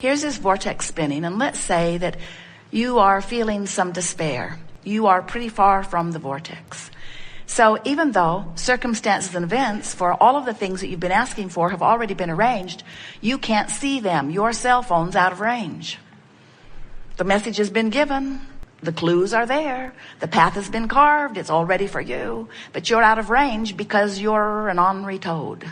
Here's this vortex spinning, and let's say that you are feeling some despair. You are pretty far from the vortex. So even though circumstances and events for all of the things that you've been asking for have already been arranged, you can't see them. Your cell phone's out of range. The message has been given. The clues are there. The path has been carved. It's all ready for you. But you're out of range because you're an ornery toad.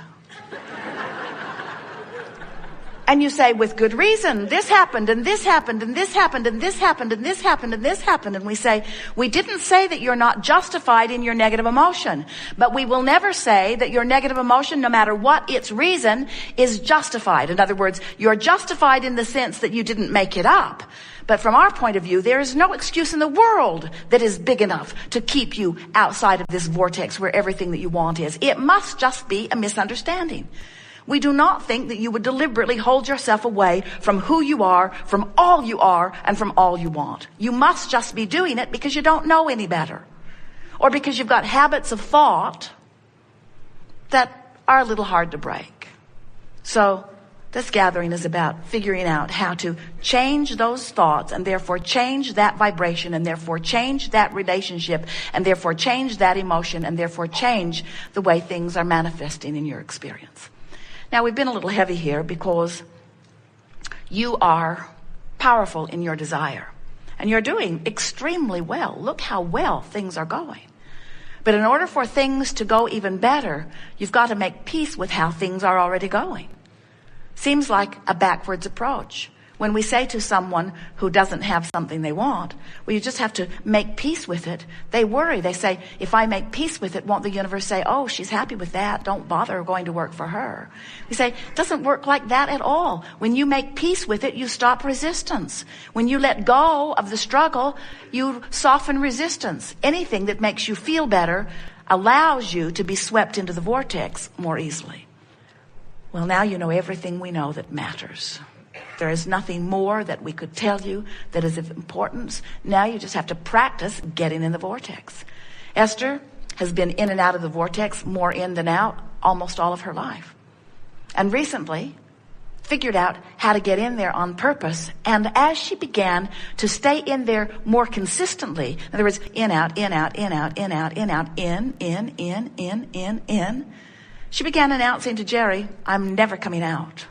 And you say, with good reason, this happened, and this happened, and this happened, and this happened, and this happened, and this happened. And we say, we didn't say that you're not justified in your negative emotion, but we will never say that your negative emotion, no matter what its reason, is justified. In other words, you're justified in the sense that you didn't make it up. But from our point of view, there is no excuse in the world that is big enough to keep you outside of this vortex where everything that you want is. It must just be a misunderstanding. We do not think that you would deliberately hold yourself away from who you are, from all you are, and from all you want. You must just be doing it because you don't know any better, or because you've got habits of thought that are a little hard to break. So this gathering is about figuring out how to change those thoughts, and therefore change that vibration, and therefore change that relationship, and therefore change that emotion, and therefore change the way things are manifesting in your experience. Now, we've been a little heavy here because you are powerful in your desire, and you're doing extremely well. Look how well things are going. But in order for things to go even better, you've got to make peace with how things are already going. Seems like a backwards approach. When we say to someone who doesn't have something they want, well, you just have to make peace with it. They worry. They say, if I make peace with it, won't the universe say, oh, she's happy with that. Don't bother going to work for her. We say, it doesn't work like that at all. When you make peace with it, you stop resistance. When you let go of the struggle, you soften resistance. Anything that makes you feel better allows you to be swept into the vortex more easily. Well, now you know everything we know that matters. There is nothing more that we could tell you that is of importance. Now you just have to practice getting in the vortex. Esther has been in and out of the vortex, more in than out, almost all of her life. And recently figured out how to get in there on purpose. And as she began to stay in there more consistently, in other words, in, out, in, out, in, out, in, out, in, out, in, she began announcing to Jerry, I'm never coming out.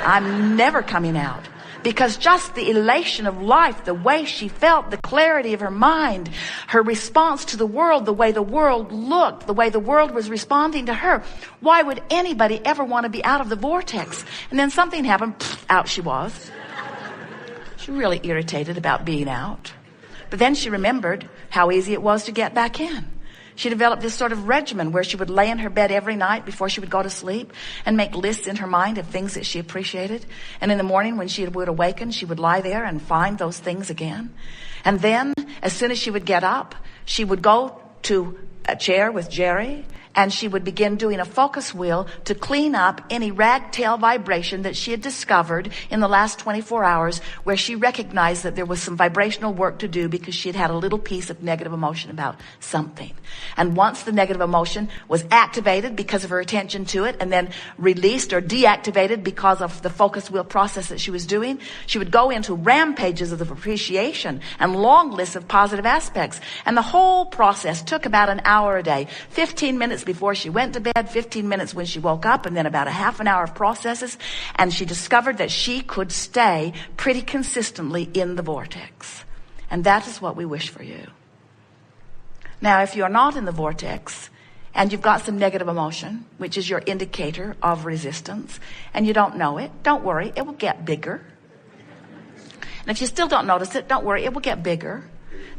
I'm never coming out. Because just the elation of life, the way she felt, the clarity of her mind, her response to the world, the way the world looked, the way the world was responding to her. Why would anybody ever want to be out of the vortex? And then something happened, out she was. She was really irritated about being out. But then she remembered how easy it was to get back in. She developed this sort of regimen where she would lay in her bed every night before she would go to sleep and make lists in her mind of things that she appreciated. And in the morning when she would awaken, she would lie there and find those things again. And then as soon as she would get up, she would go to a chair with Jerry, and she would begin doing a focus wheel to clean up any ragtail vibration that she had discovered in the last 24 hours, where she recognized that there was some vibrational work to do because she had had a little piece of negative emotion about something. And once the negative emotion was activated because of her attention to it, and then released or deactivated because of the focus wheel process that she was doing, she would go into rampages of appreciation and long lists of positive aspects. And the whole process took about an hour a day, 15 minutes before she went to bed, 15 minutes when she woke up, and then about a half an hour of processes. And she discovered that she could stay pretty consistently in the vortex. And that is what we wish for you. Now, if you're not in the vortex and you've got some negative emotion, which is your indicator of resistance, and you don't know it, don't worry, it will get bigger. And if you still don't notice it, don't worry, it will get bigger.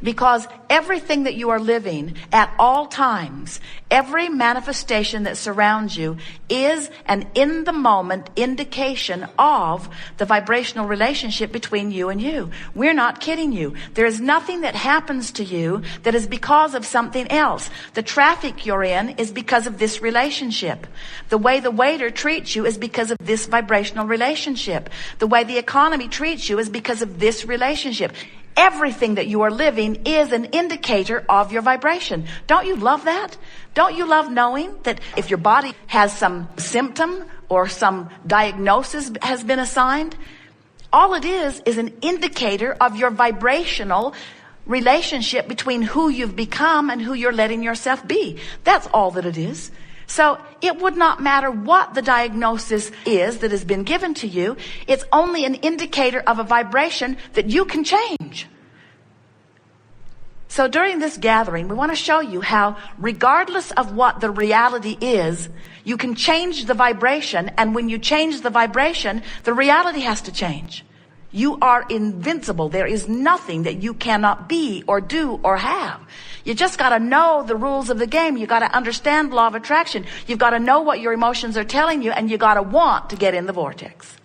Because everything that you are living at all times, every manifestation that surrounds you is an in-the-moment indication of the vibrational relationship between you and you. We're not kidding you. There is nothing that happens to you that is because of something else. The traffic you're in is because of this relationship. The way the waiter treats you is because of this vibrational relationship. The way the economy treats you is because of this relationship. Everything that you are living is an indicator of your vibration. Don't you love that? Don't you love knowing that if your body has some symptom or some diagnosis has been assigned, All it is an indicator of your vibrational relationship between who you've become and who you're letting yourself be. That's all that it is. So it would not matter what the diagnosis is that has been given to you. It's only an indicator of a vibration that you can change. So during this gathering, we want to show you how, regardless of what the reality is, you can change the vibration. And when you change the vibration, the reality has to change. You are invincible. There is nothing that you cannot be or do or have. You just got to know the rules of the game. You got to understand law of attraction. You've got to know what your emotions are telling you, and you got to want to get in the vortex.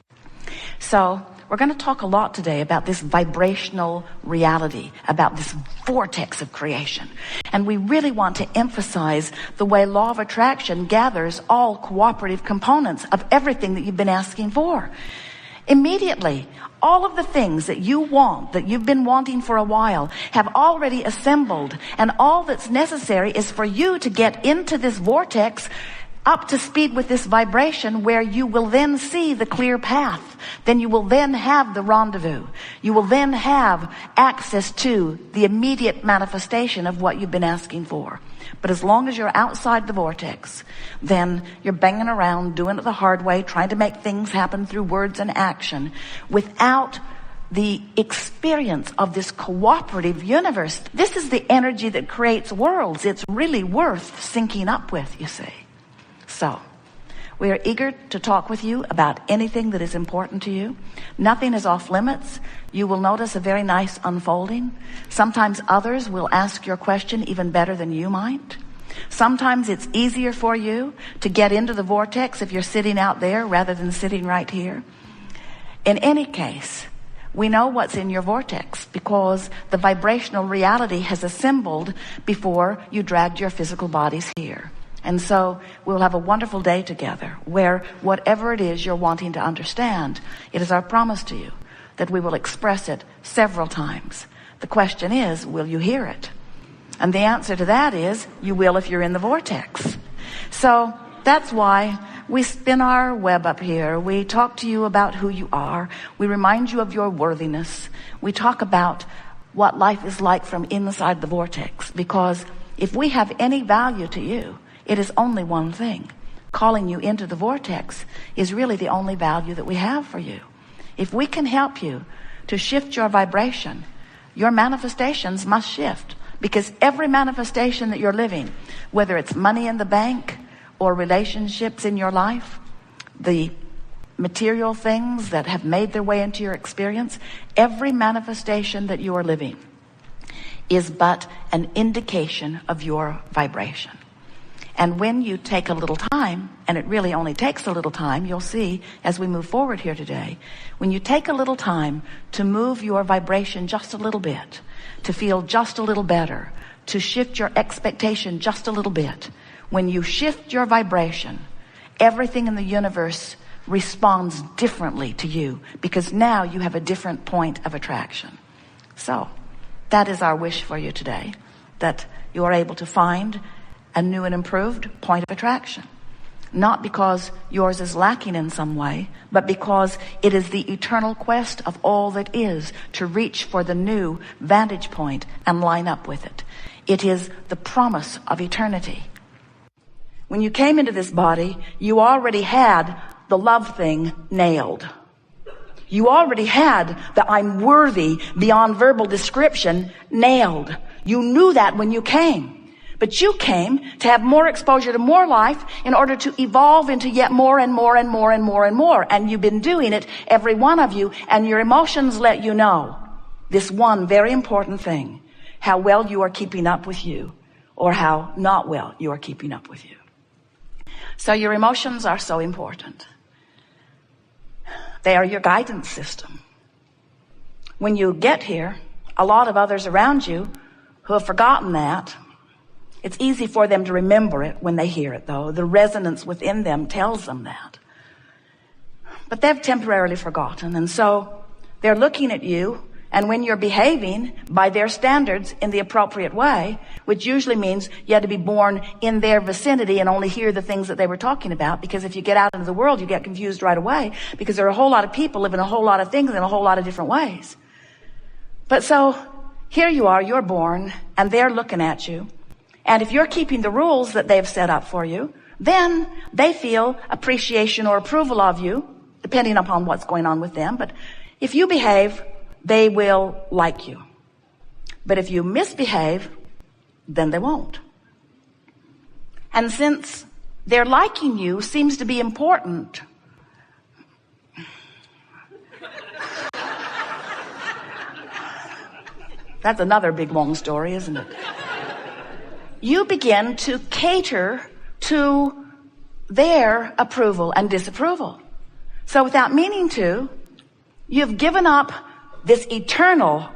So we're going to talk a lot today about this vibrational reality, about this vortex of creation. And we really want to emphasize the way law of attraction gathers all cooperative components of everything that you've been asking for. Immediately, all of the things that you want, that you've been wanting for a while, have already assembled. And all that's necessary is for you to get into this vortex, up to speed with this vibration, where you will then see the clear path. Then you will then have the rendezvous. You will then have access to the immediate manifestation of what you've been asking for. But as long as you're outside the vortex, then you're banging around, doing it the hard way, trying to make things happen through words and action, without the experience of this cooperative universe. This is the energy that creates worlds. It's really worth syncing up with, you see. So, we are eager to talk with you about anything that is important to you. Nothing is off limits. You will notice a very nice unfolding. Sometimes others will ask your question even better than you might. Sometimes it's easier for you to get into the vortex if you're sitting out there rather than sitting right here. In any case, we know what's in your vortex because the vibrational reality has assembled before you dragged your physical bodies here. And so we'll have a wonderful day together where whatever it is you're wanting to understand, it is our promise to you that we will express it several times. The question is, will you hear it? And the answer to that is, you will if you're in the vortex. So that's why we spin our web up here. We talk to you about who you are. We remind you of your worthiness. We talk about what life is like from inside the vortex, because if we have any value to you, it is only one thing. Calling you into the vortex is really the only value that we have for you. If we can help you to shift your vibration, your manifestations must shift. Because every manifestation that you're living, whether it's money in the bank or relationships in your life, the material things that have made their way into your experience, every manifestation that you are living is but an indication of your vibration. And when you take a little time, and it really only takes a little time, you'll see as we move forward here today, when you take a little time to move your vibration just a little bit, to feel just a little better, to shift your expectation just a little bit, when you shift your vibration, everything in the universe responds differently to you, because now you have a different point of attraction. So that is our wish for you today, that you are able to find a new and improved point of attraction. Not because yours is lacking in some way, but because it is the eternal quest of all that is to reach for the new vantage point and line up with it. It is the promise of eternity. When you came into this body, you already had the love thing nailed. You already had the I'm worthy beyond verbal description nailed. You knew that when you came. But you came to have more exposure to more life in order to evolve into yet more and more and more and more and more. And you've been doing it, every one of you, and your emotions let you know this one very important thing, how well you are keeping up with you or how not well you are keeping up with you. So your emotions are so important. They are your guidance system. When you get here, a lot of others around you who have forgotten that, it's easy for them to remember it when they hear it, though. The resonance within them tells them that. But they've temporarily forgotten, and so they're looking at you And when you're behaving by their standards in the appropriate way, which usually means you had to be born in their vicinity and only hear the things that they were talking about, because if you get out into the world, you get confused right away, because there are a whole lot of people living a whole lot of things in a whole lot of different ways. But so here you are, you're born, and they're looking at you. And if you're keeping the rules that they've set up for you, then they feel appreciation or approval of you, depending upon what's going on with them. But if you behave, they will like you. But if you misbehave, then they won't. And since their liking you seems to be important, that's another big long story, isn't it? You begin to cater to their approval and disapproval. So without meaning to, you've given up this eternal,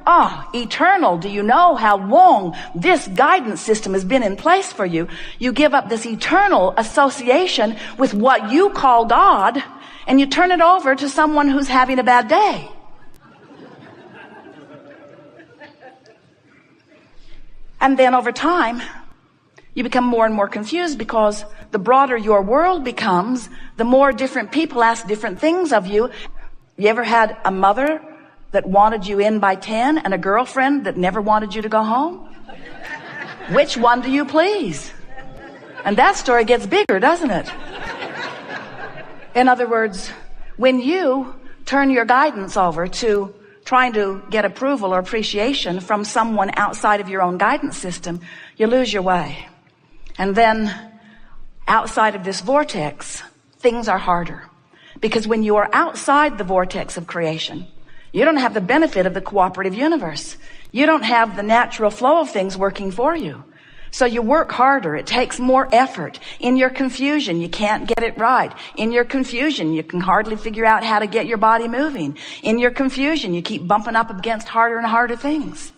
do you know how long this guidance system has been in place for you? You give up this eternal association with what you call God, and you turn it over to someone who's having a bad day. And then over time, you become more and more confused, because the broader your world becomes, the more different people ask different things of you. You ever had a mother that wanted you in by 10 and a girlfriend that never wanted you to go home? Which one do you please? And that story gets bigger, doesn't it? In other words, when you turn your guidance over to trying to get approval or appreciation from someone outside of your own guidance system, you lose your way. And then outside of this vortex, things are harder. Because when you are outside the vortex of creation, you don't have the benefit of the cooperative universe. You don't have the natural flow of things working for you. So you work harder. It takes more effort. In your confusion, you can't get it right. In your confusion, you can hardly figure out how to get your body moving. In your confusion, you keep bumping up against harder and harder things.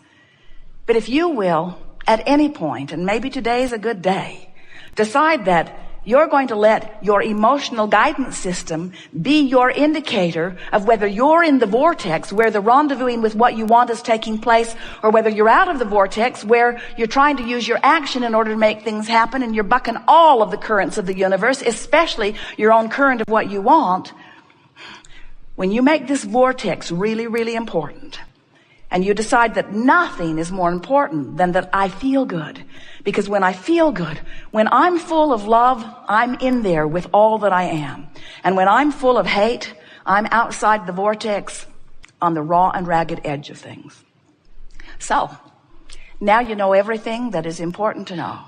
But if you will, at any point, and maybe today is a good day, decide that you're going to let your emotional guidance system be your indicator of whether you're in the vortex where the rendezvousing with what you want is taking place, or whether you're out of the vortex where you're trying to use your action in order to make things happen, and you're bucking all of the currents of the universe, especially your own current of what you want. When you make this vortex really, really important, and you decide that nothing is more important than that I feel good. Because when I feel good, when I'm full of love, I'm in there with all that I am. And when I'm full of hate, I'm outside the vortex on the raw and ragged edge of things. So, now you know everything that is important to know.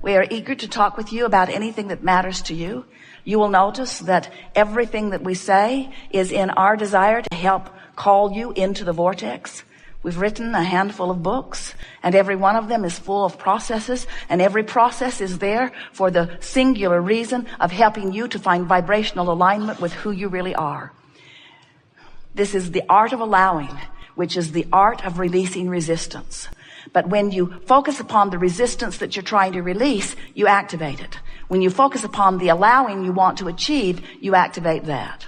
We are eager to talk with you about anything that matters to you. You will notice that everything that we say is in our desire to help call you into the vortex. We've written a handful of books, and every one of them is full of processes, and every process is there for the singular reason of helping you to find vibrational alignment with who you really are. This is the art of allowing, which is the art of releasing resistance. But when you focus upon the resistance that you're trying to release, you activate it. When you focus upon the allowing you want to achieve, you activate that.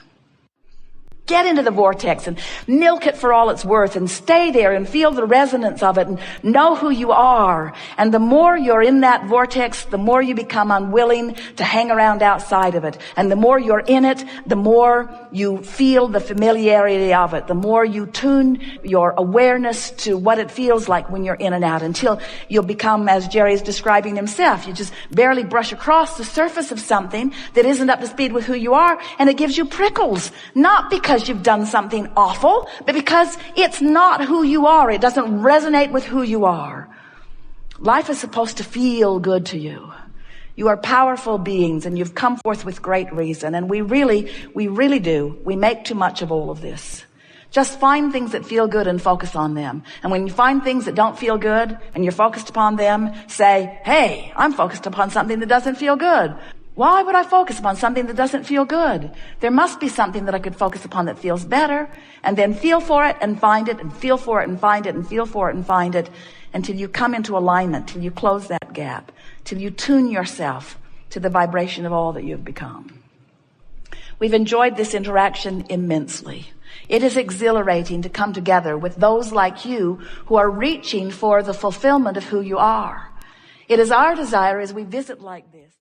Get into the vortex and milk it for all it's worth, and stay there and feel the resonance of it and know who you are. And the more you're in that vortex, the more you become unwilling to hang around outside of it. And the more you're in it, the more you feel the familiarity of it. The more you tune your awareness to what it feels like when you're in and out, until you'll become, as Jerry is describing himself, you just barely brush across the surface of something that isn't up to speed with who you are, and it gives you prickles. Not because you've done something awful, but because it's not who you are. It doesn't resonate with who you are. Life is supposed to feel good to you. You are powerful beings, and you've come forth with great reason. And we really do. We make too much of all of this. Just find things that feel good and focus on them. And when you find things that don't feel good and you're focused upon them, say, hey, I'm focused upon something that doesn't feel good. Why would I focus upon something that doesn't feel good? There must be something that I could focus upon that feels better, and then feel for it and find it, and feel for it and find it, and feel for it and find it, until you come into alignment, till you close that gap, till you tune yourself to the vibration of all that you've become. We've enjoyed this interaction immensely. It is exhilarating to come together with those like you who are reaching for the fulfillment of who you are. It is our desire as we visit like this